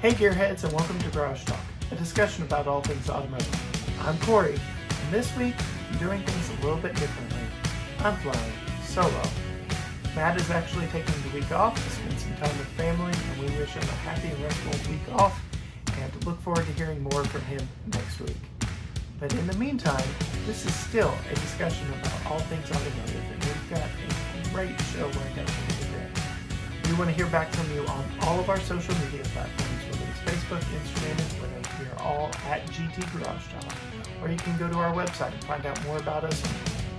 Hey Gearheads, and welcome to Garage Talk, a discussion about all things automotive. I'm Cory, and this week I'm doing things a little bit differently. I'm flying solo. Matt is actually taking the week off to spend some time with family, and we wish him a happy and restful week off, and look forward to hearing more from him next week. But in the meantime, this is still a discussion about all things automotive, and we've got a great show lined up for you today. We want to hear back from you on all of our social media platforms, whether it's Facebook, Instagram, and Twitter. We are all at GT Garage Talk. Or you can go to our website and find out more about us and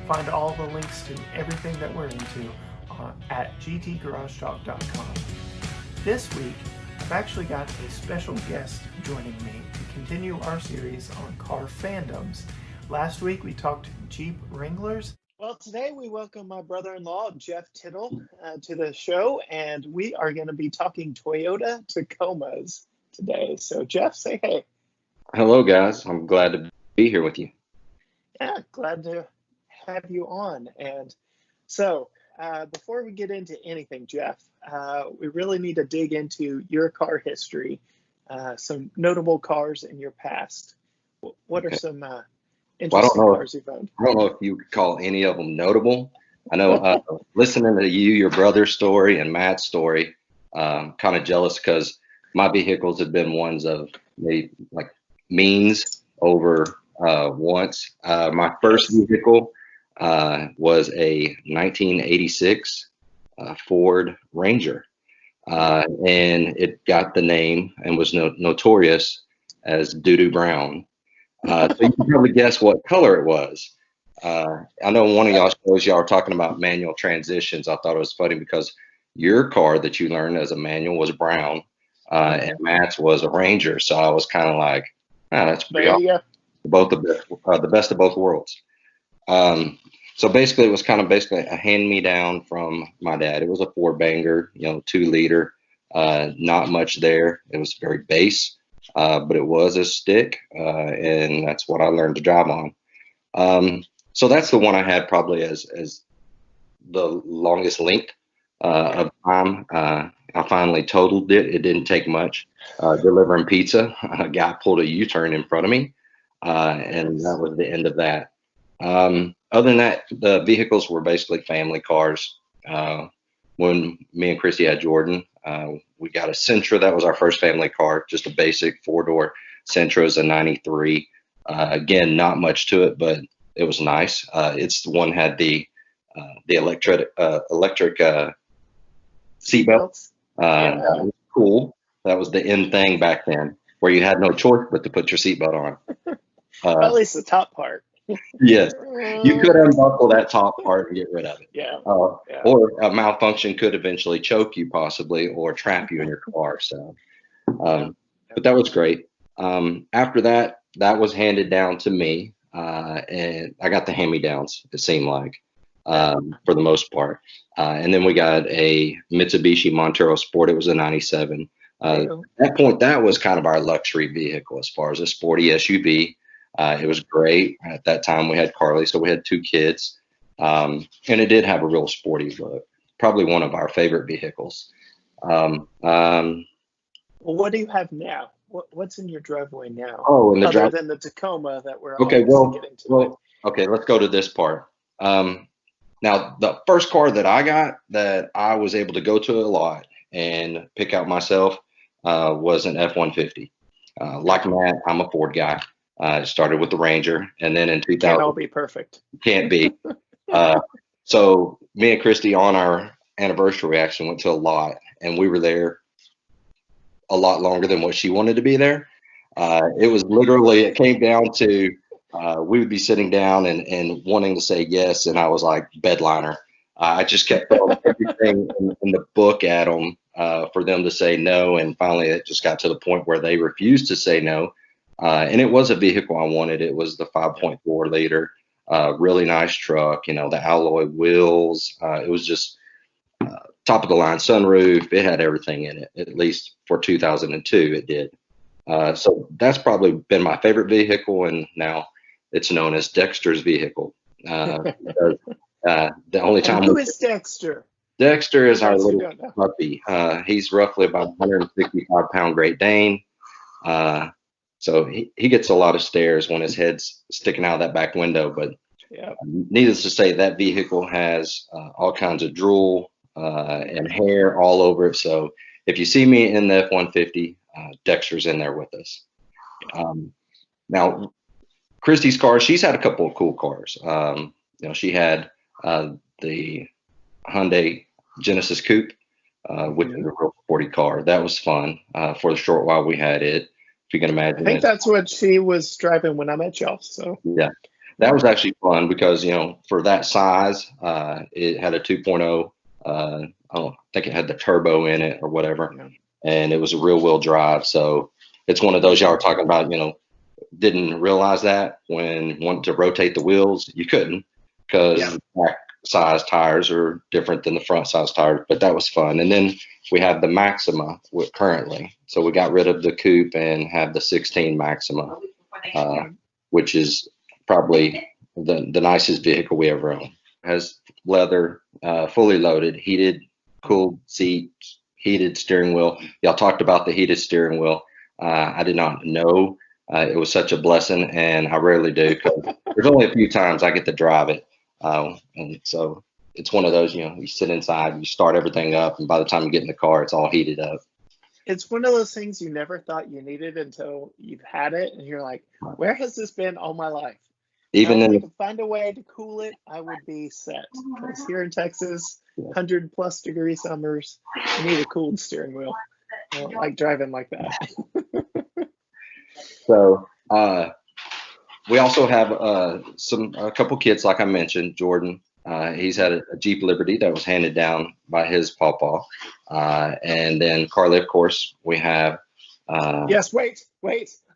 find all the links to everything that we're into at gtgaragetalk.com. This week, I've actually got a special guest joining me to continue our series on car fandoms. Last week, we talked Jeep Wranglers. Well, today we welcome my brother-in-law, Jeff Tittle, to the show, and we are going to be talking Toyota Tacomas today. So, Jeff, say hey. Hello, guys. I'm glad to be here with you. Yeah, glad to have you on. And so, before we get into anything, Jeff, we really need to dig into your car history, some notable cars in your past. What are some interesting cars you've owned? I don't know if you could call any of them notable. I know listening to your brother's story and Matt's story, kind of jealous because my vehicles have been ones of maybe like means over wants. My first vehicle was a 1986 Ford Ranger, and it got the name and was notorious as doo-doo brown. So you can probably guess what color it was. I know one of y'all shows y'all were talking about manual transitions. I thought it was funny because your car that you learned as a manual was brown, and Matt's was a Ranger. So I was kind of like, that's pretty awesome. Both the best of both worlds. So basically, it was kind of a hand-me-down from my dad. It was a four-banger, 2-liter, not much there. It was very base. But it was a stick, and that's what I learned to drive on. So that's the one I had probably as the longest length of time. I finally totaled it. It didn't take much. Delivering pizza, a guy pulled a U-turn in front of me, and that was the end of that. Other than that, the vehicles were basically family cars. When me and Christy had Jordan, we got a Sentra. That was our first family car, just a basic 4-door Sentra. It was a 93. Again, not much to it, but it was nice. It's the one had the electric seatbelts. That was cool. That was the in thing back then, where you had no choice but to put your seatbelt on. At least the top part. Yes, you could unbuckle that top part and get rid of it. Yeah. Or a malfunction could eventually choke you possibly or trap you in your car. So, but that was great. After that was handed down to me, and I got the hand-me-downs, it seemed like, for the most part. And then we got a Mitsubishi Montero Sport. It was a 97. At that point, that was kind of our luxury vehicle as far as a sporty SUV. It was great. At that time, we had Carly, so we had 2 kids. And it did have a real sporty look. Probably one of our favorite vehicles. Well, what do you have now? What's in your driveway now? Oh, in the other than the Tacoma that we're getting to. Okay, let's go to this part. Now, the first car that I got that I was able to go to a lot and pick out myself was an F-150. Like Matt, I'm a Ford guy. Started with the Ranger, and then in 2000, can't all be perfect. Can't be. So me and Christy on our anniversary, we actually went to a lot, and we were there a lot longer than what she wanted to be there. It was literally, it came down to we would be sitting down and wanting to say yes, and I was like bedliner. I just kept throwing everything in the book at them for them to say no, and finally it just got to the point where they refused to say no. And it was a vehicle I wanted. It was the 5.4 liter, really nice truck, the alloy wheels. It was just top of the line sunroof. It had everything in it, at least for 2002, it did. So that's probably been my favorite vehicle. And now it's known as Dexter's vehicle. The only time. Who is Dexter? Dexter is For our those who little don't know. puppy. He's roughly about 165-pound Great Dane. So he gets a lot of stares when his head's sticking out of that back window. But Yeah. needless to say, that vehicle has all kinds of drool and hair all over it. So if you see me in the F-150, Dexter's in there with us. Now, Christy's car, she's had a couple of cool cars. She had the Hyundai Genesis Coupe, which is a real sporty car. That was fun for the short while we had it. If you can imagine. I think that's what she was driving when I met y'all. So yeah, that was actually fun because for that size, it had a 2.0. I think it had the turbo in it or whatever, and it was a rear wheel drive. So it's one of those y'all were talking about. Didn't realize that when wanting to rotate the wheels, you couldn't because back size tires are different than the front size tires. But that was fun. And then we have the Maxima currently. So we got rid of the coupe and have the 16 Maxima, which is probably the nicest vehicle we ever owned. Has leather, fully loaded, heated, cooled seats, heated steering wheel. Y'all talked about the heated steering wheel. I did not know. It was such a blessing, and I rarely do because there's only a few times I get to drive it. And so it's one of those, you sit inside, you start everything up, and by the time you get in the car, it's all heated up. It's one of those things you never thought you needed until you've had it, and you're like, where has this been all my life? Even if I could find a way to cool it, I would be set. Because here in Texas, 100+ degree summers, you need a cooled steering wheel. I don't like driving like that. So we also have a couple kids, like I mentioned. Jordan, he's had a Jeep Liberty that was handed down by his pawpaw, and then Carly, of course, we have. Yes, wait.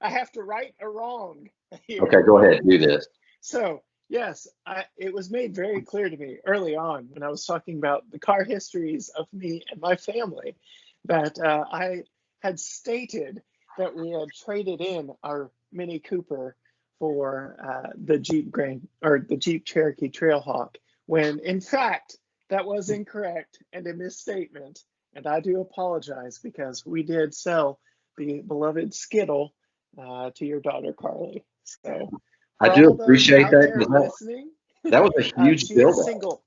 I have to right a wrong here. Okay, go ahead, do this. So yes, it was made very clear to me early on when I was talking about the car histories of me and my family that I had stated that we had traded in our Mini Cooper for the Jeep Cherokee Trailhawk, when in fact that was incorrect and a misstatement, and I do apologize because we did sell the beloved Skittle to your daughter Carly. So I do appreciate that. That was a huge build-up.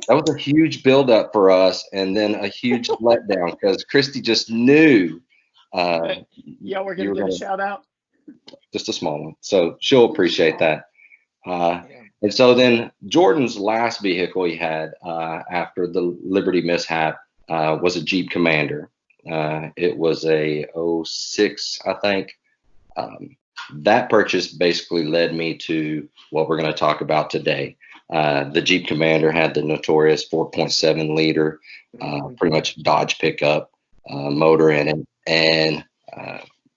That was a huge build-up for us, and then a huge letdown because Christy just knew. Y'all were going to give a shout out? Just a small one. So she'll appreciate that. And so then Jordan's last vehicle he had after the Liberty mishap was a Jeep Commander. It was a '06, I think. That purchase basically led me to what we're going to talk about today. The Jeep Commander had the notorious 4.7 liter, pretty much Dodge pickup motor in it. And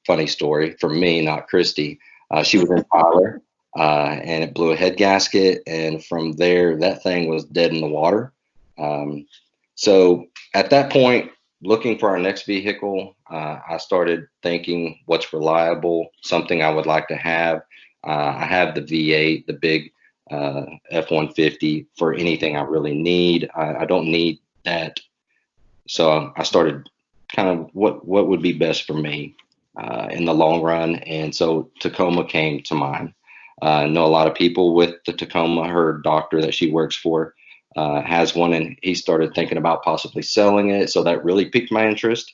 funny story for me, not Christy, she was in Tyler and it blew a head gasket. And from there, that thing was dead in the water. So at that point, looking for our next vehicle, I started thinking what's reliable, something I would like to have. I have the V8, the big F-150 for anything I really need. I don't need that. So I started kind of what would be best for me in the long run. And so Tacoma came to mind. I know a lot of people with the Tacoma. Her doctor that she works for has one, and he started thinking about possibly selling it. So that really piqued my interest.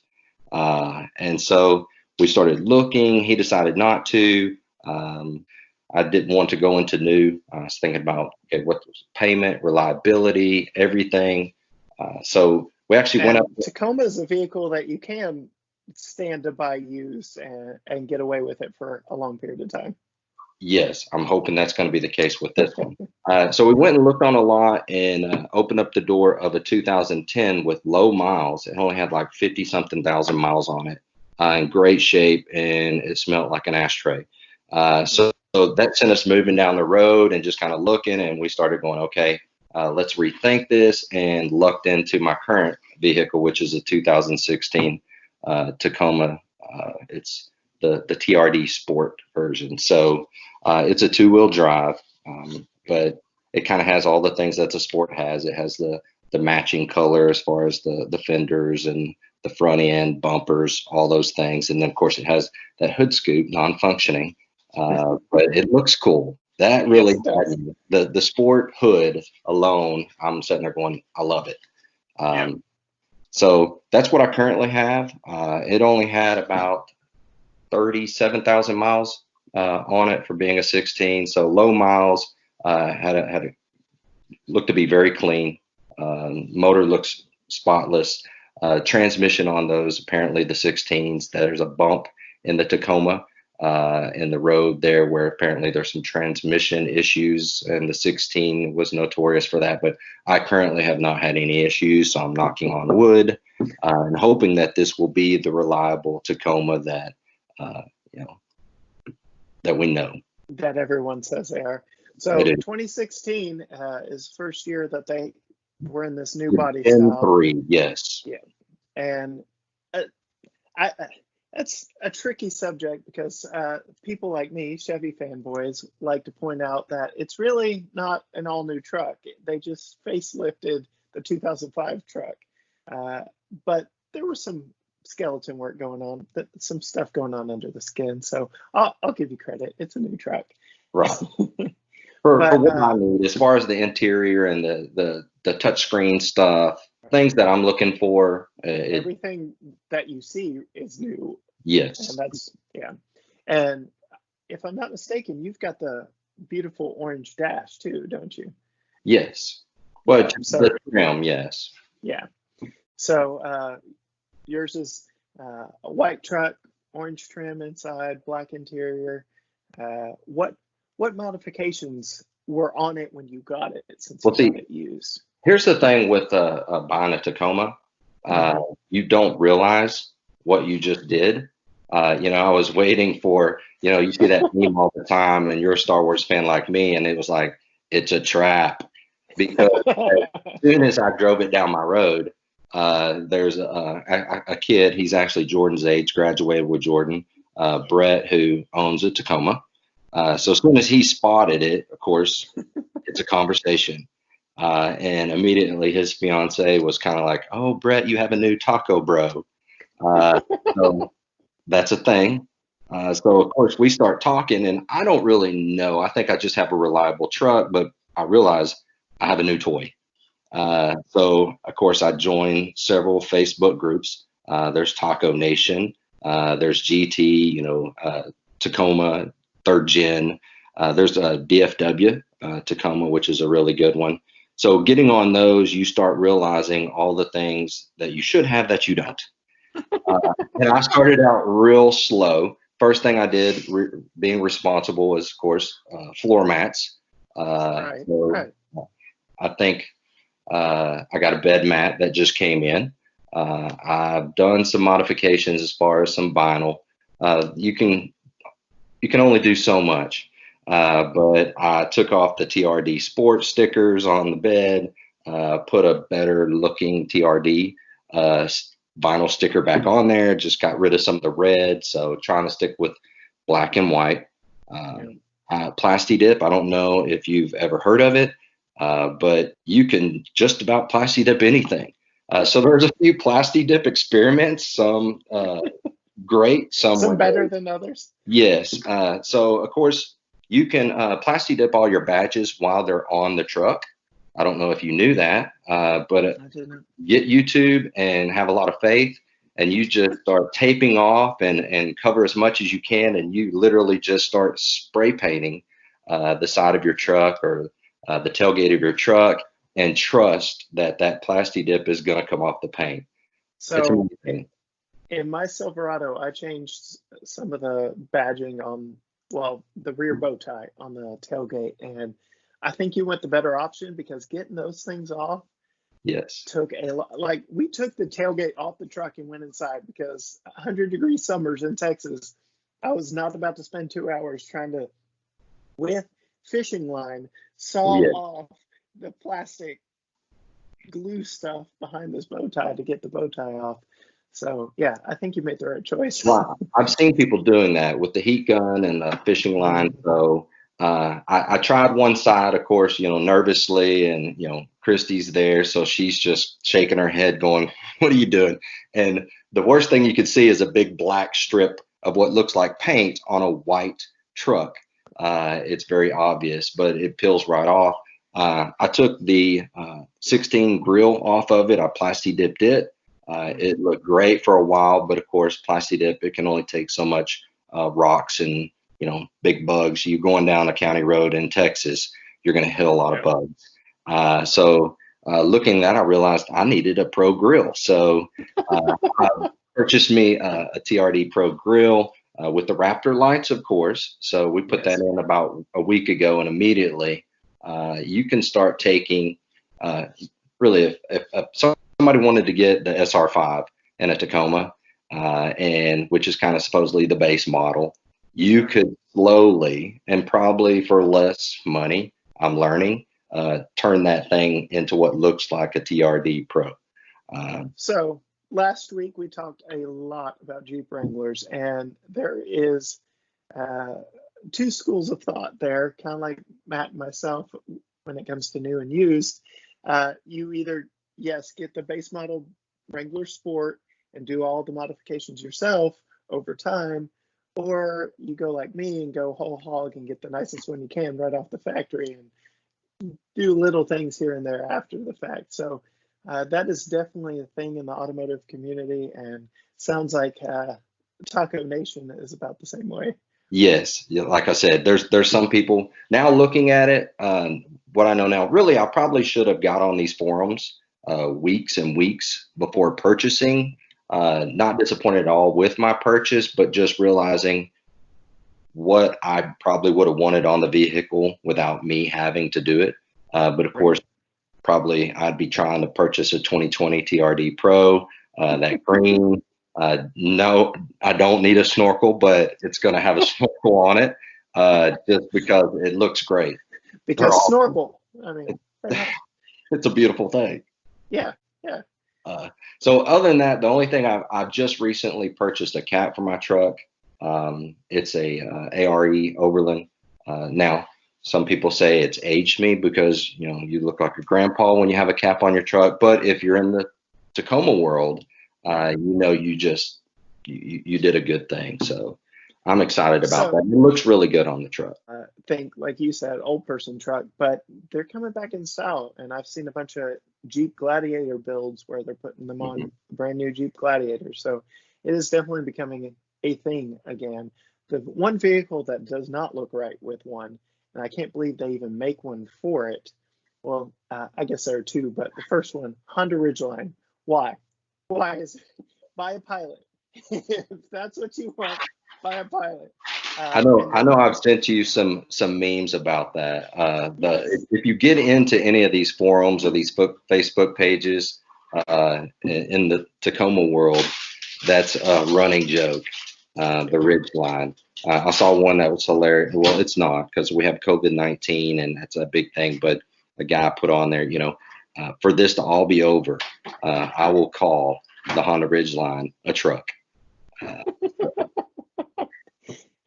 And so we started looking. He decided not to. I didn't want to go into new. I was thinking about what was payment, reliability, everything. So we actually went up. Tacoma is a vehicle that you can stand to buy used and get away with it for a long period of time. Yes, I'm hoping that's going to be the case with this one. So we went and looked on a lot and opened up the door of a 2010 with low miles. It only had like 50-something thousand miles on it, in great shape, and it smelled like an ashtray. So that sent us moving down the road and just kind of looking, and we started going, okay, let's rethink this, and lucked into my current vehicle, which is a 2016 Tacoma. It's the TRD Sport version. So it's a two-wheel drive, but it kind of has all the things that the Sport has. It has the the matching color as far as the fenders and the front end bumpers, all those things. And then of course it has that hood scoop, non-functioning, but it looks cool. That really, Yes, it does. the sport hood alone, I'm sitting there going, I love it. Yeah. So that's what I currently have. It only had about 37,000 miles on it for being a 16. So low miles. Had a looked to be very clean. Motor looks spotless. Transmission on those, apparently the 16s. There's a bump in the Tacoma in the road there where apparently there's some transmission issues, and the 16 was notorious for that. But I currently have not had any issues, so I'm knocking on wood and hoping that this will be the reliable Tacoma that uh, you know that we know. That everyone says they are. So It is 2016 is first year that they were in this new body Gen style. 3, yes. Yeah, and I that's a tricky subject because people like me, Chevy fanboys, like to point out that it's really not an all new truck. They just facelifted the 2005 truck, but there was some skeleton work going on, some stuff going on under the skin. So I'll give you credit. It's a new truck. Right. For But what I need, as far as the interior and the touchscreen stuff, things that I'm looking for, everything that you see is new, yes, and that's yeah. And if I'm not mistaken, you've got the beautiful orange dash too, don't you? yes. Well, Yeah. just So the trim, yes, yeah. So yours is a white truck, orange trim inside, black interior. What modifications were on it when you got it, since well, you got see, it used? here's the thing with buying a Tacoma, Mhm. you don't realize what you just did. I was waiting for, you see that meme all the time, and you're a Star Wars fan like me, and it was like, it's a trap. Because as soon as I drove it down my road, there's a kid, he's actually Jordan's age, graduated with Jordan, Brett, who owns a Tacoma. So as soon as he spotted it, of course, it's a conversation. And immediately his fiance was kind of like, "Oh, Brett, you have a new taco, bro." Uh, so that's a thing. So of course we start talking, and I don't really know. I think I just have a reliable truck, but I realize I have a new toy. So of course I joined several Facebook groups. There's Taco Nation. There's GT. Tacoma third gen. There's a DFW Tacoma, which is a really good one. So getting on those, you start realizing all the things that you should have that you don't. And I started out real slow. First thing I did, being responsible, is of course floor mats. Right, So right. I think I got a bed mat that just came in. I've done some modifications as far as some vinyl. You can only do so much. But I took off the TRD Sport stickers on the bed, put a better looking TRD uh, vinyl sticker back on there, just got rid of some of the red. So trying to stick with black and white. Plasti Dip, I don't know if you've ever heard of it, but you can just about Plasti Dip anything. So there's a few Plasti Dip experiments, some great, some Some were better than others. yes. So of course you can plasti dip all your badges while they're on the truck. I don't know if you knew that, but I didn't. get YouTube and have a lot of faith, and you just start taping off and cover as much as you can, and you literally just start spray painting the side of your truck or the tailgate of your truck, and trust that that plasti dip is going to come off the paint. It's So amazing. in my Silverado, I changed some of the badging on, well, the rear bow tie on the tailgate, and I think you went the better option because getting those things off Yes. took a lot. Like we took the tailgate off the truck and went inside because 100-degree summers in Texas, I was not about to spend 2 hours trying to, with fishing line, saw Yes. off the plastic glue stuff behind this bow tie to get the bow tie off. So yeah, I think you made the right choice. Wow. I've seen people doing that with the heat gun and the fishing line. So I tried one side, of course, nervously, and Christy's there, so she's just shaking her head, going, "What are you doing?" And the worst thing you could see is a big black strip of what looks like paint on a white truck. It's very obvious, but it peels right off. I took the 16 grill off of it. I plasti dipped it. It looked great for a while, but of course, plasti dip, it can only take so much rocks and big bugs. You going down a county road in Texas, you're going to hit a lot of bugs. So looking at that, I realized I needed a pro grill. So I purchased me a TRD Pro grill with the Raptor lights, of course. So we put that in about a week ago, and immediately you can start taking, really, if somebody wanted to get the SR5 and a Tacoma, and which is kind of supposedly the base model, you could slowly, and probably for less money, I'm learning, turn that thing into what looks like a TRD Pro. So last week we talked a lot about Jeep Wranglers, and there is two schools of thought there, kind of like Matt and myself when it comes to new and used. You either, yes, get the base model Wrangler Sport and do all the modifications yourself over time, or you go like me and go whole hog and get the nicest one you can right off the factory and do little things here and there after the fact. So that is definitely a thing in the automotive community, and sounds like Taco Nation is about the same way. Yes, like I said, there's some people now looking at it. What I know now, really, I probably should have got on these forums weeks and weeks before purchasing. Not disappointed at all with my purchase, but just realizing what I probably would have wanted on the vehicle without me having to do it. But of course, probably I'd be trying to purchase a 2020 TRD Pro, that green. No, I don't need a snorkel, but it's going to have a snorkel on it, just because it looks great. Because snorkel, I mean, it's a beautiful thing. Yeah. So other than that, the only thing I've just recently purchased a cap for my truck. It's a ARE Overland. Now, some people say it's aged me because you look like a grandpa when you have a cap on your truck. But if you're in the Tacoma world, you did a good thing. So I'm excited about that. It looks really good on the truck. Think, like you said, old person truck, but they're coming back in style. And I've seen a bunch of Jeep Gladiator builds where they're putting them on brand new Jeep Gladiators. So it is definitely becoming a thing again. The one vehicle that does not look right with one, and I can't believe they even make one for it. Well, I guess there are two, but the first one, Honda Ridgeline. Why? Why is it? Buy a Pilot. If that's what you want, buy a Pilot. I know I've sent you some memes about that. If you get into any of these forums or these Facebook pages in the Tacoma world, that's a running joke. The Ridgeline. I saw one that was hilarious. Well, it's not, because we have COVID-19 and that's a big thing. But a guy put on there, for this to all be over, I will call the Honda Ridgeline a truck.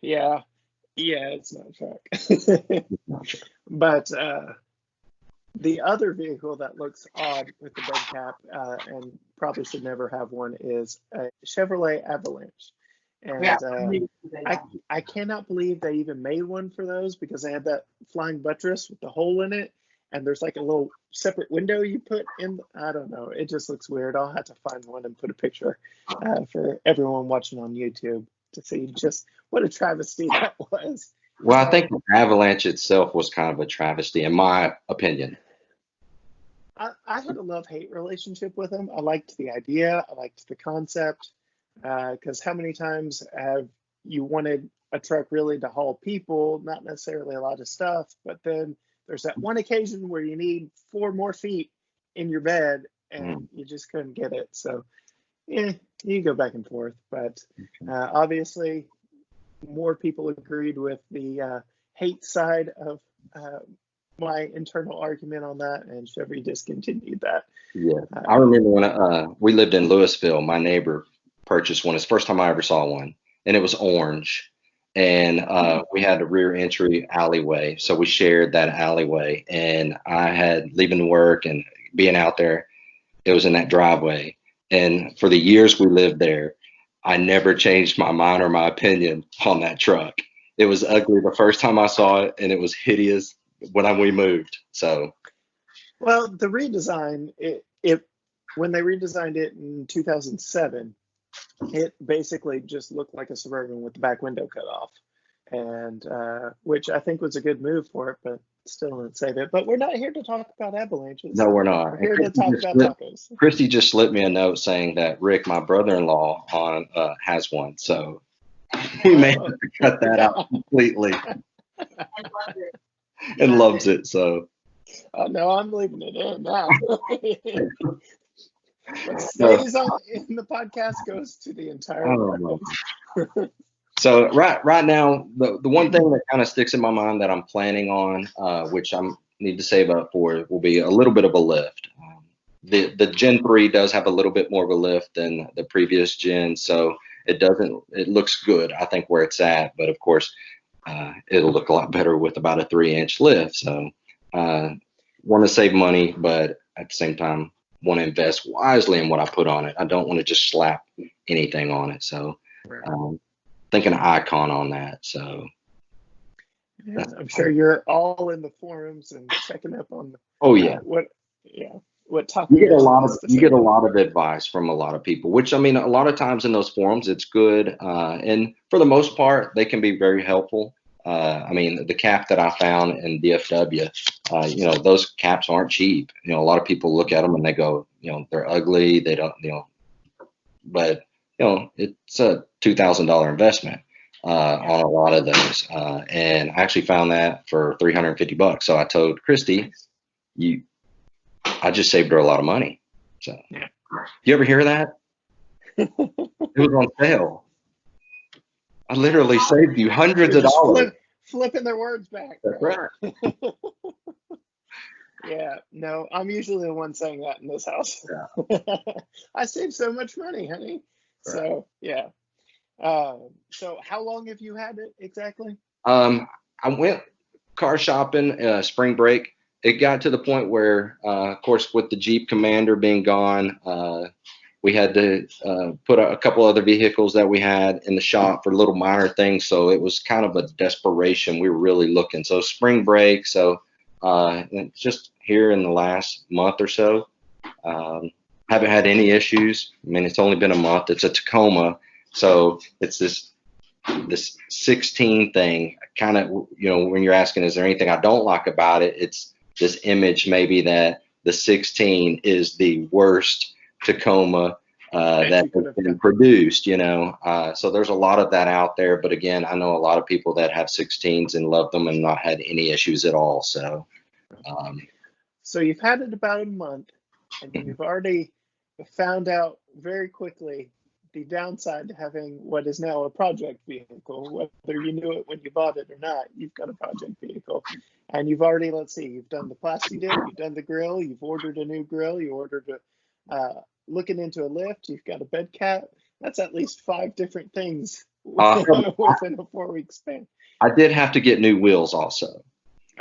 Yeah, it's not a truck. But the other vehicle that looks odd with the bed cap and probably should never have one is a Chevrolet Avalanche. And I cannot believe they even made one for those, because they had that flying buttress with the hole in it, and there's like a little separate window you put in. I don't know. It just looks weird. I'll have to find one and put a picture for everyone watching on YouTube to see just what a travesty that was. Well, I think the Avalanche itself was kind of a travesty, in my opinion. I had a love-hate relationship with them. I liked the idea. I liked the concept. Because how many times have you wanted a truck really to haul people, not necessarily a lot of stuff, but then there's that one occasion where you need 4 more feet in your bed and you just couldn't get it. So yeah, you go back and forth, but obviously more people agreed with the hate side of my internal argument on that, and Chevy discontinued that. Yeah, I remember when we lived in Louisville, my neighbor purchased one. It's the first time I ever saw one, and it was orange. and we had a rear entry alleyway, so we shared that alleyway. And I had leaving work and being out there, it was in that driveway. And for the years we lived there, I never changed my mind or my opinion on that truck. It was ugly the first time I saw it, and it was hideous we moved. So, Well, the redesign, it when they redesigned it in 2007, it basically just looked like a Suburban with the back window cut off, and which I think was a good move for it, but still didn't save it. But we're not here to talk about avalanches. no, we're not. We're And here to talk about tacos. Christy just slipped me a note saying that Rick, my brother-in-law, has one. So we may have to cut that out completely and loves it. So Oh no, I'm leaving it in now. What stays in the podcast goes to the entire world. So right now, the one thing that kind of sticks in my mind that I'm planning on, which I need to save up for, will be a little bit of a lift. The Gen 3 does have a little bit more of a lift than the previous gen, so it looks good, I think, where it's at. But of course, it'll look a lot better with about a 3-inch lift. So want to save money, but at the same time, want to invest wisely in what I put on it. I don't want to just slap anything on it. So thinking icon on that. So yeah, I'm sure you're all in the forums and checking up on what topics. You get a lot of advice from a lot of people, which, I mean, a lot of times in those forums it's good, and for the most part they can be very helpful. I mean, the cap that I found in DFW, those caps aren't cheap. A lot of people look at them and they go, they're ugly, they don't, but it's a $2,000 investment on a lot of those, and I actually found that for $350. So I told Christy, I just saved her a lot of money. So, you ever hear that? It was on sale. I literally saved you hundreds of dollars. Flipping their words back. That's right. Yeah, no, I'm usually the one saying that in this house. Yeah. I saved so much money, honey. Right. So, yeah. So how long have you had it exactly? I went car shopping spring break. It got to the point where, of course, with the Jeep Commander being gone, we had to put a couple other vehicles that we had in the shop for little minor things. So it was kind of a desperation. We were really looking. So spring break. So just here in the last month or so, haven't had any issues. I mean, it's only been a month. It's a Tacoma. So it's this 16 thing, kind of, when you're asking, is there anything I don't like about it? It's this image maybe that the 16 is the worst Tacoma that has been produced, so there's a lot of that out there. But again, I know a lot of people that have 16s and love them and not had any issues at all. So you've had it about a month, and you've already found out very quickly the downside to having what is now a project vehicle. Whether you knew it when you bought it or not, you've got a project vehicle. And you've already, you've done the plasti dip, you've done the grill, you've ordered a new grill, you ordered looking into a lift, you've got a bed cap. That's at least 5 different things within a 4-week span. I did have to get new wheels also.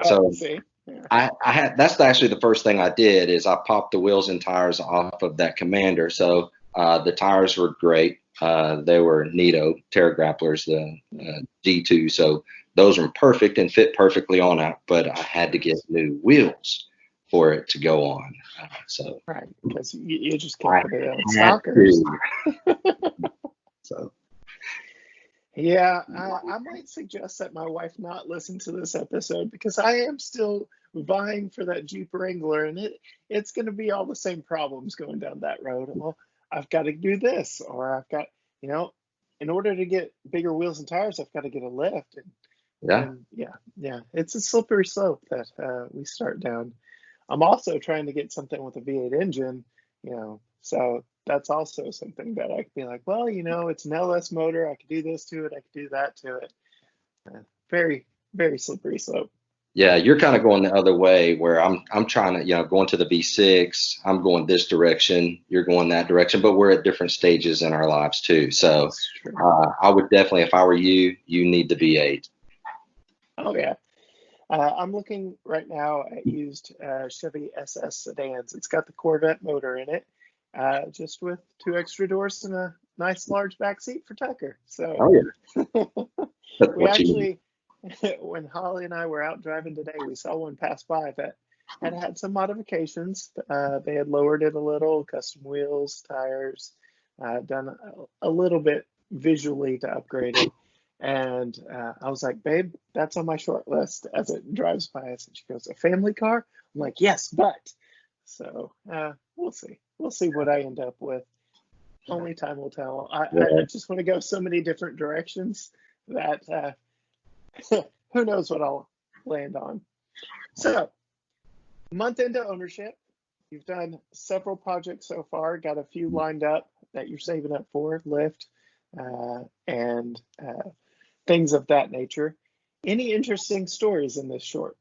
So see? Yeah. I had, that's actually the first thing I did, is I popped the wheels and tires off of that Commander. So the tires were great. They were Nito Terra Grapplers, the G2. So those are perfect and fit perfectly on it, but I had to get new wheels for it to go on. Right, because you just can't put it on stockers. So yeah, I might suggest that my wife not listen to this episode, because I am still vying for that Jeep Wrangler, and it's going to be all the same problems going down that road. Well, I've got to do this, or I've got, in order to get bigger wheels and tires, I've got to get a lift. And it's a slippery slope that we start down. I'm also trying to get something with a V8 engine, so that's also something that I could be like, well, it's an LS motor. I could do this to it. I could do that to it. Very, very slippery slope. Yeah, you're kind of going the other way where I'm trying to, going to the V6. I'm going this direction. You're going that direction, but we're at different stages in our lives too. So That's true. I would definitely, if I were you, you need the V8. Oh yeah. I'm looking right now at used Chevy SS sedans. It's got the Corvette motor in it, just with 2 extra doors and a nice large back seat for Tucker. So Oh yeah, that's we what you need. actually, when Holly and I were out driving today, we saw one pass by that had some modifications. They had lowered it a little, custom wheels, tires, done a little bit visually to upgrade it. And I was like, babe, that's on my short list as it drives by us. And she goes, a family car? I'm like, yes, but. So we'll see. We'll see what I end up with. Only time will tell. I just want to go so many different directions that who knows what I'll land on. So, month into ownership, you've done several projects so far, got a few lined up that you're saving up for, lift, and things of that nature. Any interesting stories in this short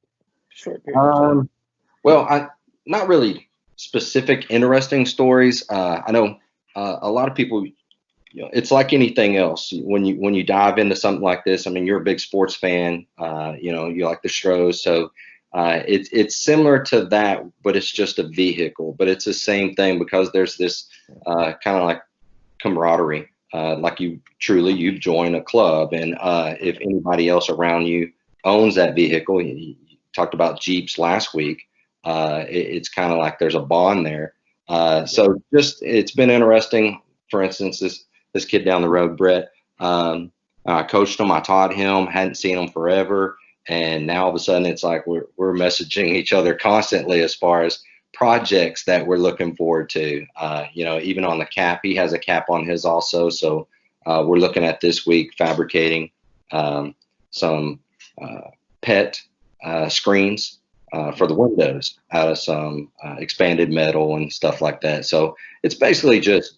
period of time? Well, not really specific interesting stories. I know a lot of people. It's like anything else. When you dive into something like this, I mean, you're a big sports fan. You like the Stros, so it's similar to that, but it's just a vehicle. But it's the same thing because there's this kind of like camaraderie. Like you've joined a club, and if anybody else around you owns that vehicle, you talked about Jeeps last week. It's kind of like there's a bond there. So just it's been interesting. For instance, this kid down the road, Brett, I coached him, I taught him, hadn't seen him forever, and now all of a sudden it's like we're messaging each other constantly as far as projects that we're looking forward to. Even on the cap, he has a cap on his also, so we're looking at this week fabricating some pet screens for the windows out of some expanded metal and stuff like that. So it's basically just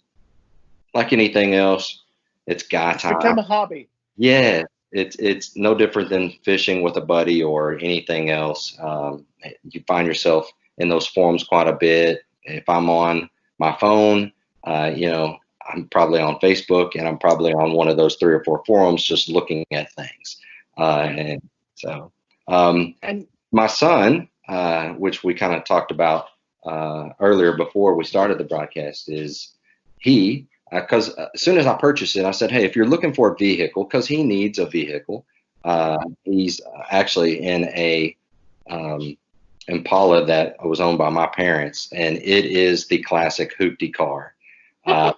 like anything else. It's guy It's time. become a hobby. Yeah, it's no different than fishing with a buddy or anything else. You find yourself in those forums quite a bit. If I'm on my phone, I'm probably on Facebook and I'm probably on one of those 3 or 4 forums just looking at things. And so And my son, which we kind of talked about earlier before we started the broadcast, is he because as soon as I purchased it, I said, hey, if you're looking for a vehicle, because he needs a vehicle, he's actually in a Impala that was owned by my parents, and it is the classic hoopty car. I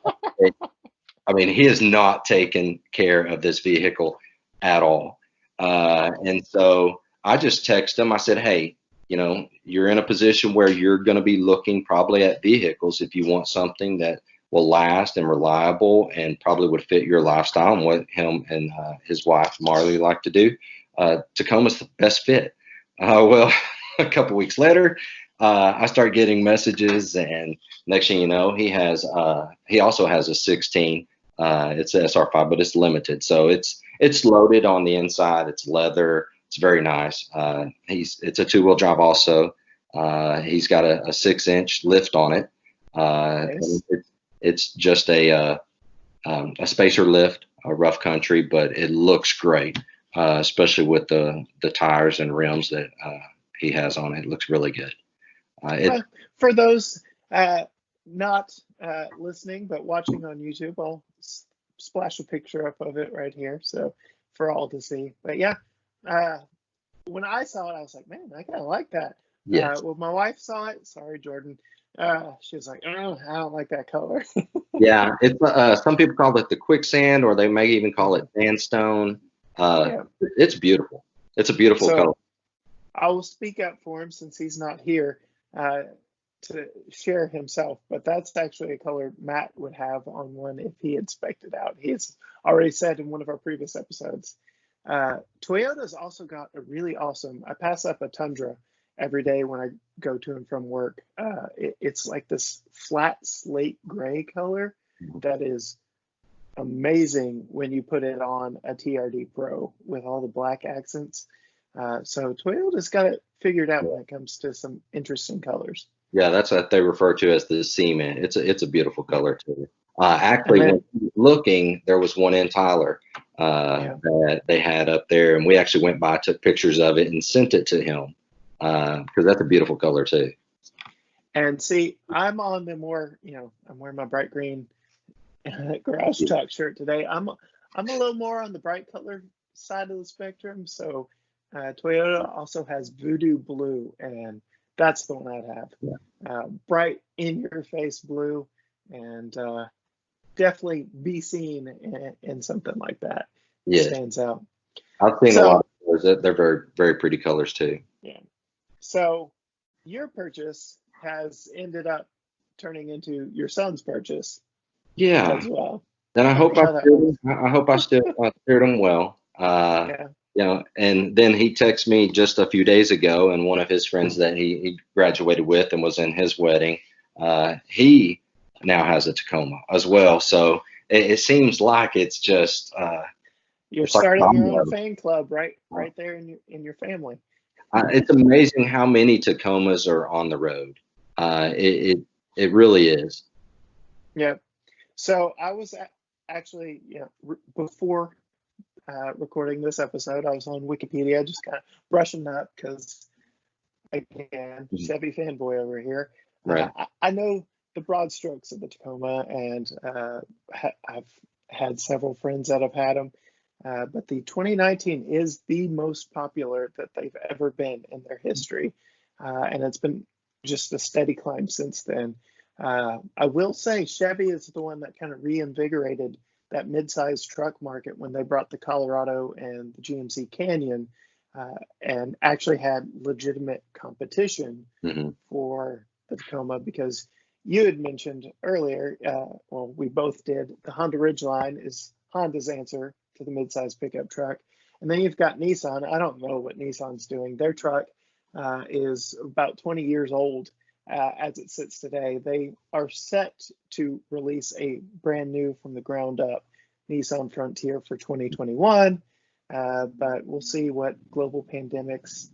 mean, he has not taken care of this vehicle at all. And so I just texted him. I said, hey, you're in a position where you're going to be looking probably at vehicles if you want something that will last and reliable and probably would fit your lifestyle and what him and his wife Marley like to do. Tacoma's the best fit. Well, a couple weeks later, I start getting messages, and next thing you know, he also has a 16. It's a SR5, but it's limited, so it's loaded on the inside. It's leather. It's very nice. It's a 2-wheel drive also. He's got a 6-inch lift on it. nice. It's just a spacer lift, a rough country, but it looks great, especially with the tires and rims that he has on it. It looks really good. Well, for those not listening but watching on YouTube, I'll splash a picture up of it right here, so for all to see. But yeah, when I saw it, I was like, man, I kind of like that. Yes. When my wife saw it, sorry, Jordan, she was like, oh, I don't like that color. Yeah, it's some people call it the quicksand, or they may even call it sandstone. Yeah. It's beautiful. It's a beautiful So color. I will speak up for him since he's not here to share himself, but that's actually a color Matt would have on one if he had spec'd it out. He's already said in one of our previous episodes. Toyota's also got a really awesome, I pass up a Tundra every day when I go to and from work. It's like this flat slate gray color that is amazing when you put it on a TRD Pro with all the black accents. So Toyota's got it figured out when it comes to some interesting colors. Yeah, that's what they refer to as the cement. It's a beautiful Yeah. color too. And Actually, when then, he was looking, there was one in Tyler yeah. that they had up there, and we actually went by, took pictures of it, and sent it to him because that's a beautiful color too. And see, I'm on the more, I'm wearing my bright green garage talk shirt today. I'm a little more on the bright color side of the spectrum. So Toyota also has Voodoo Blue, and that's the one I'd have. Yeah. Bright in your face blue, and definitely be seen in something like that. Yes, Stands out. I've seen a lot So of colors. They're very, very pretty colors too. yeah. So your purchase has ended up turning into your son's purchase Yeah. as well. Then I Tell hope me how that works. I hope I still steered him well. Yeah. And then he texted me just a few days ago, and one of his friends that he graduated with and was in his wedding, he now has a Tacoma as well. So it seems like it's just You're it's like a starting your own domino. fan club right there in your family. It's amazing how many Tacomas are on the road. It really is. Yeah. So I was actually, before recording this episode, I was on Wikipedia just kind of brushing up because, again, Mhm. Chevy fanboy over here. Right. I know the broad strokes of the Tacoma, and I've had several friends that have had them. But the 2019 is the most popular that they've ever been in their history. And it's been just a steady climb since then. I will say Chevy is the one that kind of reinvigorated that mid-sized truck market when they brought the Colorado and the GMC Canyon, and actually had legitimate competition Hmm. for the Tacoma, because you had mentioned earlier, well, we both did, the Honda Ridgeline is Honda's answer to the mid-size pickup truck. And then you've got Nissan. I don't know what Nissan's doing. Their truck is about 20 years old as it sits today. They are set to release a brand new from the ground up Nissan Frontier for 2021. But we'll see what global pandemics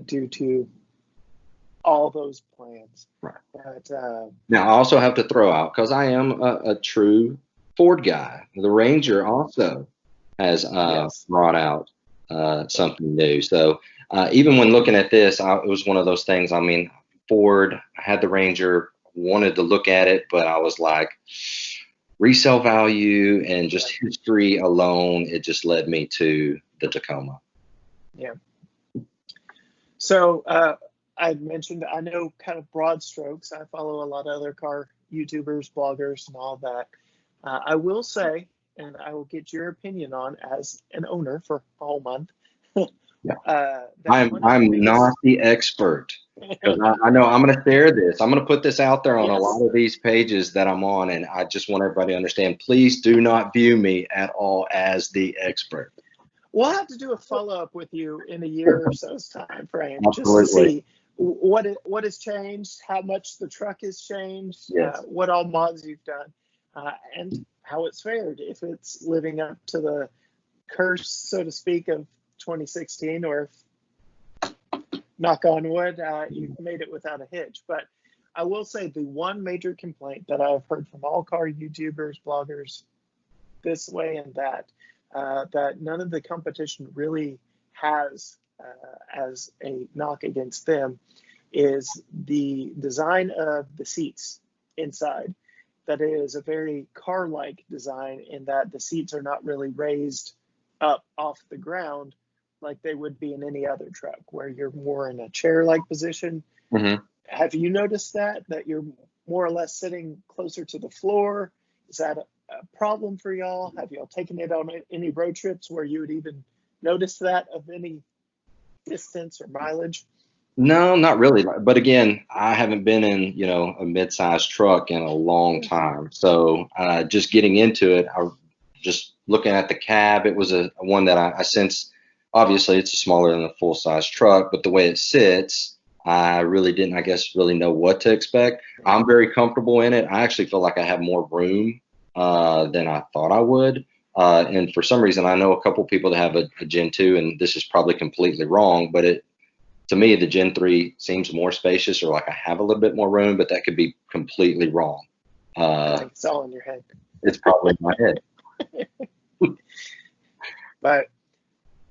do to all those plans. Right. But Now, I also have to throw out, because I am a true Ford guy, the Ranger also has yes, brought out something new. So even when looking at this, it was one of those things. I mean, Ford, I had the Ranger, wanted to look at it, but I was like, resale value and just history alone, it just led me to the Tacoma. yeah. So I mentioned, I know kind of broad strokes. I follow a lot of other car YouTubers, bloggers, and all that. I will say, and I will get your opinion on as an owner for a whole month. Yeah. That one of the I'm biggest. not the expert, because I know I'm going to share this. I'm going to put this out there on a lot Yes. of these pages that I'm on, and I just want everybody to understand. Please do not view me at all as the expert. We'll have to do a follow-up with you in a year or so's time frame, just to Absolutely. see what has changed, how much the truck has changed, Yes. what all mods you've done, and how it's fared, if it's living up to the curse, so to speak, of 2016, or if, knock on wood, you've made it without a hitch. But I will say the one major complaint that I've heard from all car YouTubers, bloggers, this way and that, that none of the competition really has as a knock against them, is the design of the seats inside. That it is a very car-like design in that the seats are not really raised up off the ground like they would be in any other truck, where you're more in a chair-like position. Mm-hmm. Have you noticed that you're more or less sitting closer to the floor? Is that a problem for y'all? Have y'all taken it on any road trips where you would even notice that of any distance or mileage? No, not really. But again, I haven't been in, a mid-sized truck in a long time. So just getting into it, I just looking at the cab, it was a one that I sense. Obviously, it's smaller than a full-size truck, but the way it sits, I really didn't, I guess, really know what to expect. I'm very comfortable in it. I actually feel like I have more room than I thought I would. And for some reason, I know a couple people that have a Gen 2, and this is probably completely wrong, but to me, the Gen 3 seems more spacious, or like I have a little bit more room, but that could be completely wrong. I think it's all in your head. It's probably in my head. But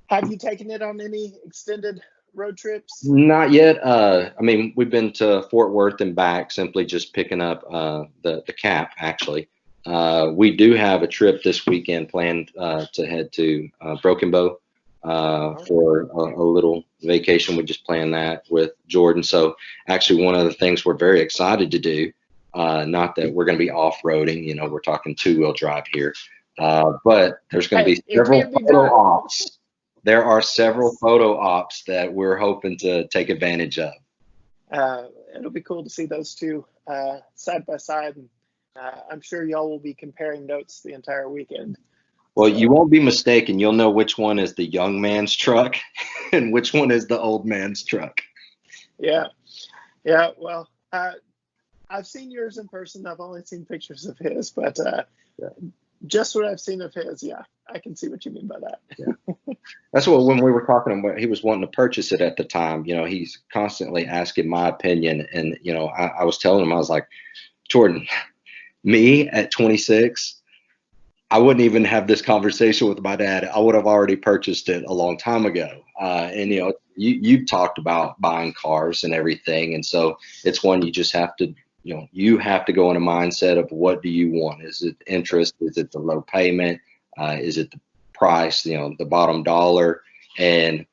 have you taken it on any extended road trips? Not yet. I mean, we've been to Fort Worth and back, simply just picking up the cap, actually. We do have a trip this weekend planned to head to Broken Bow for a little vacation. We just planned that with Jordan. So actually, one of the things we're very excited to do, not that we're going to be off-roading, you know, we're talking two-wheel drive here, but there's going to be several photo ops. There are several photo ops that we're hoping to take advantage of. It'll be cool to see those two side by side. And I'm sure y'all will be comparing notes the entire weekend. Well, you won't be mistaken. You'll know which one is the young man's truck and which one is the old man's truck. Yeah. Yeah. Well, I've seen yours in person. I've only seen pictures of his, but just what I've seen of his, yeah, I can see what you mean by that. Yeah. That's what, when we were talking about, he was wanting to purchase it at the time, you know, he's constantly asking my opinion. And, you know, I was telling him, I was like, Jordan, me at 26, I wouldn't even have this conversation with my dad. I would have already purchased it a long time ago. And, you know, you've talked about buying cars and everything. And so it's one you just have to, you know, you have to go in a mindset of what do you want? Is it interest? Is it the low payment? Is it the price, you know, the bottom dollar? And,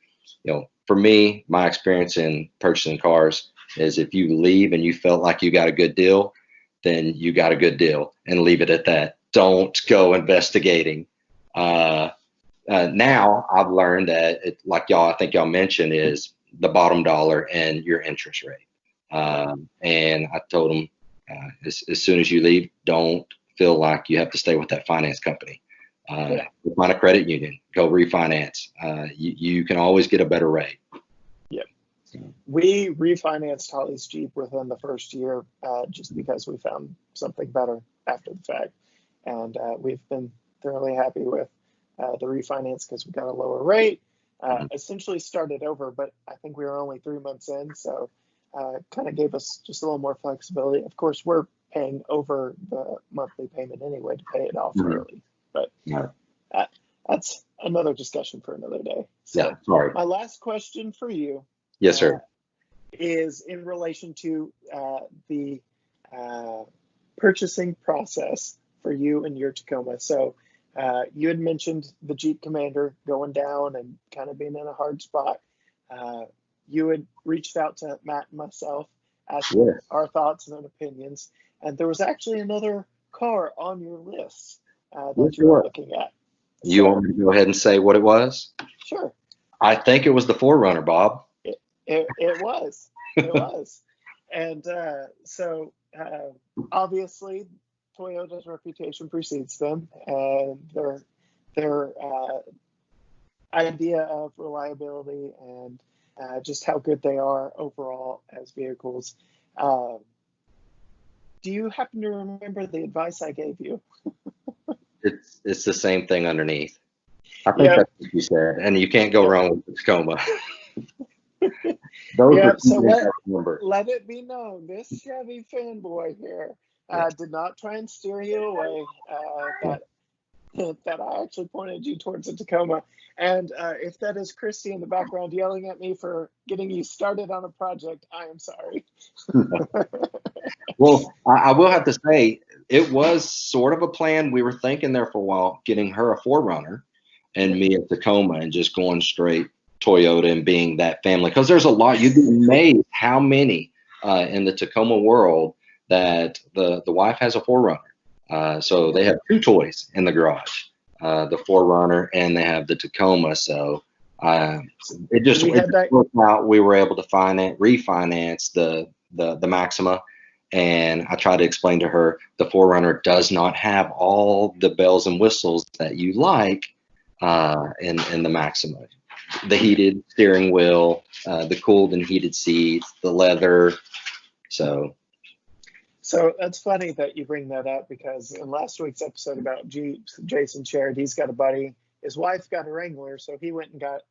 you know, for me, my experience in purchasing cars is if you leave and you felt like you got a good deal, then you got a good deal, and leave it at that. Don't go investigating. Now I've learned that like y'all, I think y'all mentioned, is the bottom dollar and your interest rate. And I told them as soon as you leave, don't feel like you have to stay with that finance company. Find a credit union, go refinance. You can always get a better rate. Yep. We refinanced Holly's Jeep within the first year just because we found something better after the fact. And we've been thoroughly happy with the refinance because we got a lower rate. Essentially started over, but I think we were only 3 months in. So kind of gave us just a little more flexibility. Of course, we're paying over the monthly payment anyway to pay it off early. But that's another discussion for another day. So sorry. My last question for you. Yes, sir. Is in relation to the purchasing process for you and your Tacoma. So you had mentioned the Jeep Commander going down and kind of being in a hard spot. You had reached out to Matt and myself, asking our thoughts and opinions. And there was actually another car on your list that you were looking at. You want me to go ahead and say what it was? Sure. I think it was the 4Runner, Bob. It was. It was. And so obviously Toyota's reputation precedes them, and their idea of reliability and just how good they are overall as vehicles. Do you happen to remember the advice I gave you? It's the same thing underneath. I think that's what you said, and you can't go wrong with the Tacoma. So let it be known, this Chevy fanboy here did not try and steer you away. That I actually pointed you towards the Tacoma. And if that is Christy in the background yelling at me for getting you started on a project, I am sorry. Well, I will have to say, it was sort of a plan. We were thinking there for a while, getting her a 4Runner and me a Tacoma, and just going straight Toyota and being that family. Because there's a lot, you'd be amazed how many in the Tacoma world that the wife has a 4Runner. So they have two toys in the garage, the 4Runner and they have the Tacoma. So it just worked out. We were able to refinance the Maxima. And I tried to explain to her the 4Runner does not have all the bells and whistles that you like in the Maxima. The heated steering wheel, the cooled and heated seats, the leather. So So that's funny that you bring that up, because in last week's episode about Jeeps, Jason shared he's got a buddy. His wife got a Wrangler, so he went and got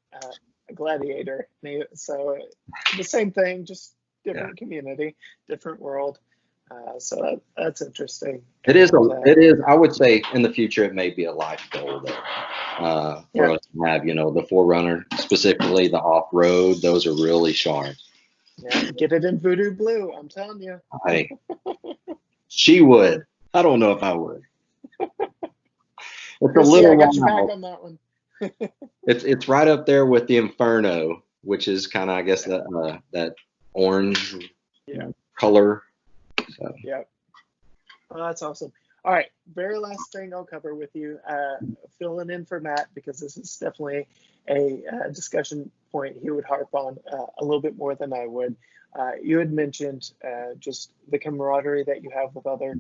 a Gladiator. So the same thing, just different community, different world. So that's interesting. It is. It is. I would say in the future it may be a life goal though, for us to have. The Forerunner, specifically the off-road. Those are really sharp. Yeah, get it in Voodoo Blue. I'm telling you. Hey, she would. I don't know if I would. It's Chrissy, a little. I got your back on that one. It's right up there with the Inferno, which is kind of, I guess, that orange color. So. Yeah. Well, that's awesome. All right, very last thing I'll cover with you, filling in for Matt, because this is definitely a discussion point he would harp on a little bit more than I would. You had mentioned just the camaraderie that you have with other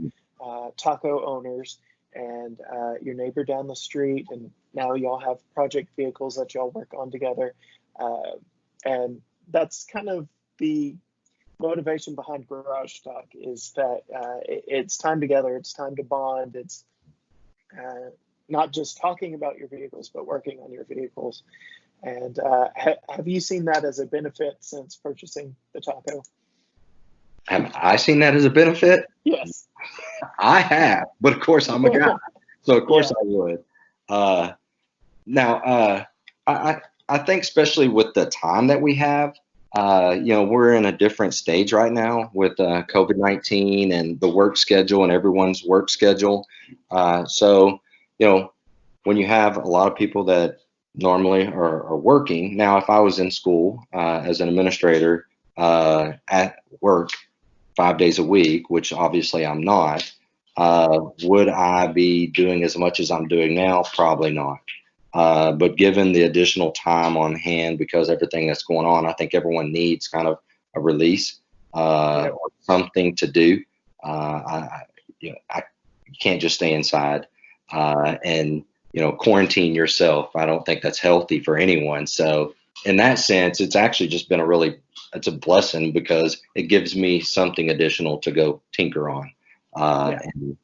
taco owners and your neighbor down the street, and now y'all have project vehicles that y'all work on together. And that's kind of the motivation behind Garage Talk, is that it's time together, it's time to bond, it's not just talking about your vehicles, but working on your vehicles. And have you seen that as a benefit since purchasing the taco? Have I seen that as a benefit? Yes. I have, but of course I'm a guy, so of course I would. Now, I think especially with the time that we have, we're in a different stage right now with COVID-19 and the work schedule and everyone's work schedule. So, when you have a lot of people that normally are working. Now, if I was in school as an administrator at work 5 days a week, which obviously I'm not, would I be doing as much as I'm doing now? Probably not. But given the additional time on hand, because everything that's going on, I think everyone needs kind of a release or something to do. You can't just stay inside and quarantine yourself. I don't think that's healthy for anyone. So in that sense, it's actually just been it's a blessing, because it gives me something additional to go tinker on and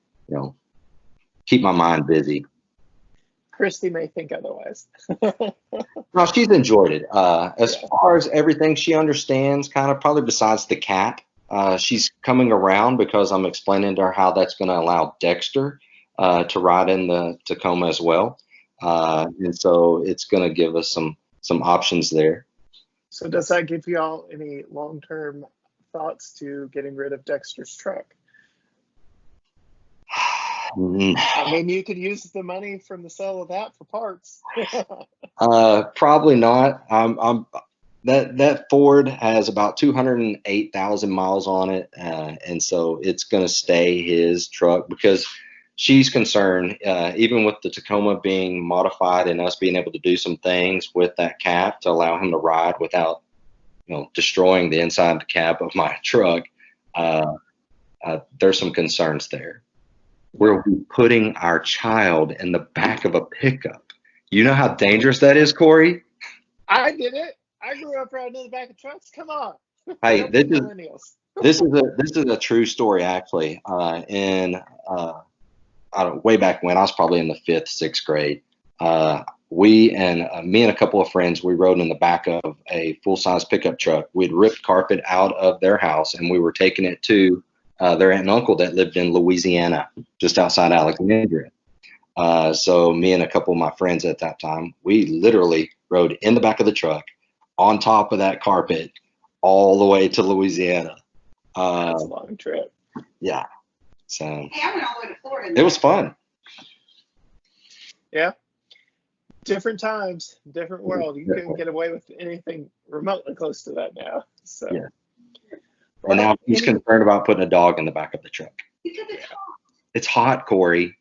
keep my mind busy. Christy may think otherwise. No, she's enjoyed it. As far as everything she understands, kind of probably besides the cap, she's coming around because I'm explaining to her how that's going to allow Dexter to ride in the Tacoma as well. And so it's going to give us some options there. So does that give you all any long-term thoughts to getting rid of Dexter's truck? I mean, you could use the money from the sale of that for parts. Probably not. That Ford has about 208,000 miles on it, and so it's going to stay his truck, because she's concerned, even with the Tacoma being modified and us being able to do some things with that cab to allow him to ride without, destroying the inside of the cab of my truck. There's some concerns there. We're putting our child in the back of a pickup. You know how dangerous that is, Cory? I did it. I grew up riding in the back of trucks. Come on. Hey, this is a true story, actually. Way back when I was probably in the 5th, 6th grade, me and a couple of friends, we rode in the back of a full-size pickup truck. We'd ripped carpet out of their house, and we were taking it to their aunt and uncle that lived in Louisiana, just outside Alexandria. So me and a couple of my friends at that time, we literally rode in the back of the truck on top of that carpet all the way to Louisiana. That's a long trip. Yeah. So hey, I went all the way to Florida. It was fun. Yeah. Different times, different world. You couldn't get away with anything remotely close to that now. So. Yeah. And now he's concerned about putting a dog in the back of the truck. Because it's hot. It's hot, Cory.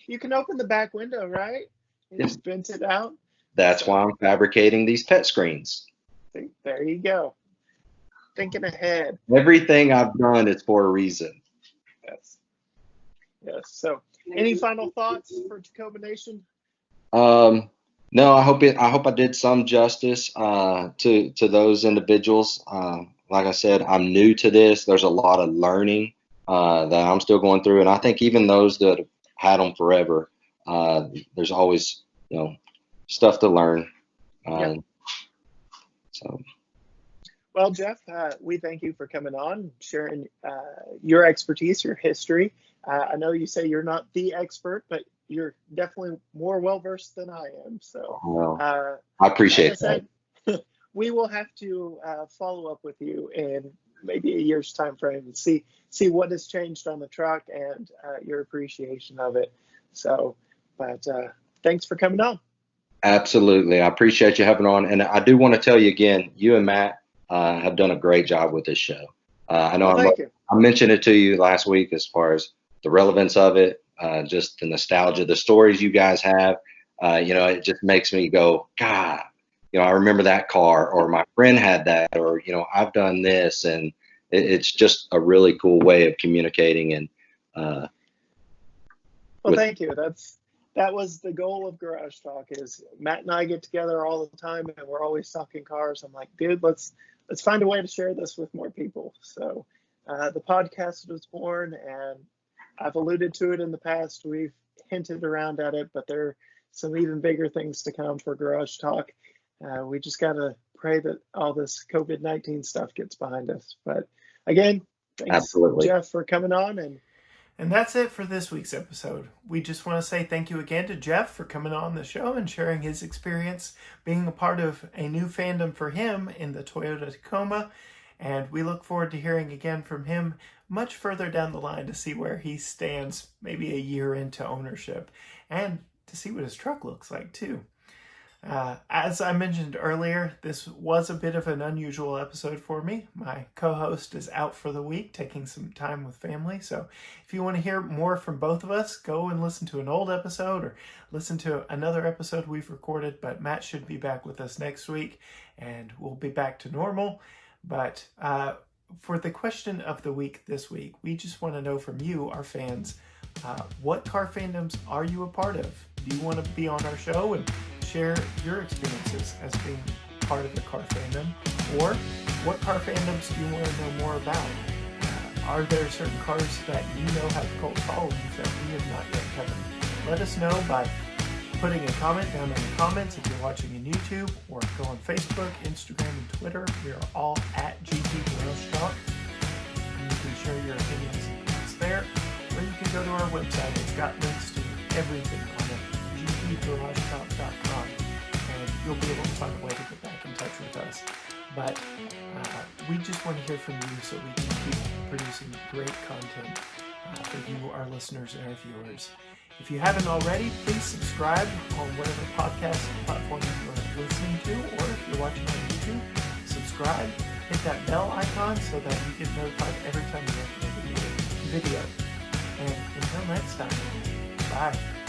You can open the back window, right? And just vent it out. That's why I'm fabricating these pet screens. There you go. Thinking ahead. Everything I've done is for a reason. Yes. Yes. So, any final thoughts for Tacoma Nation? No, I hope I did some justice to those individuals. like I said, I'm new to this. There's a lot of learning that I'm still going through, and I think even those that have had them forever, there's always stuff to learn. Yep. So. Well, Jeff, we thank you for coming on, sharing your expertise, your history. I know you say you're not the expert, but you're definitely more well-versed than I am. So I appreciate that. We will have to follow up with you in maybe a year's time frame and see what has changed on the truck and your appreciation of it. So, but thanks for coming on. Absolutely. I appreciate you having on. And I do want to tell you again, you and Matt have done a great job with this show. I know I mentioned it to you last week as far as the relevance of it, just the nostalgia, the stories you guys have. It just makes me go, God, I remember that car, or my friend had that, or, I've done this. And it's just a really cool way of communicating. And well, thank you. That was the goal of Garage Talk. Is Matt and I get together all the time, and we're always talking cars. I'm like, dude, let's find a way to share this with more people. So the podcast was born, and I've alluded to it in the past. We've hinted around at it, but there are some even bigger things to come for Garage Talk. We just got to pray that all this COVID-19 stuff gets behind us. But again, thanks, Absolutely. Jeff, for coming on. And that's it for this week's episode. We just want to say thank you again to Jeff for coming on the show and sharing his experience being a part of a new fandom for him in the Toyota Tacoma. And we look forward to hearing again from him much further down the line to see where he stands, maybe a year into ownership, and to see what his truck looks like too. As I mentioned earlier, this was a bit of an unusual episode for me. My co-host is out for the week, taking some time with family. So if you want to hear more from both of us, go and listen to an old episode or listen to another episode we've recorded. But Matt should be back with us next week, and we'll be back to normal. But for the question of the week this week, we just want to know from you, our fans, what car fandoms are you a part of? Do you want to be on our show and share your experiences as being part of the car fandom? Or what car fandoms do you want to know more about? Are there certain cars that you know have cult followings that we have not yet covered? Let us know by putting a comment down in the comments if you're watching on YouTube, or go on Facebook, Instagram, and Twitter. We are all at GT Garage Talk. And you can share your opinions and thoughts there. Or you can go to our website. It's got links to everything on it, gtgaragetalk.com, and you'll be able to find a way to get back in touch with us. But we just want to hear from you so we can keep producing great content for you, our listeners, and our viewers. If you haven't already, please subscribe on whatever podcast platform you're listening to, or if you're watching on YouTube, subscribe, hit that bell icon so that you get notified every time we upload a video. And until next time, bye.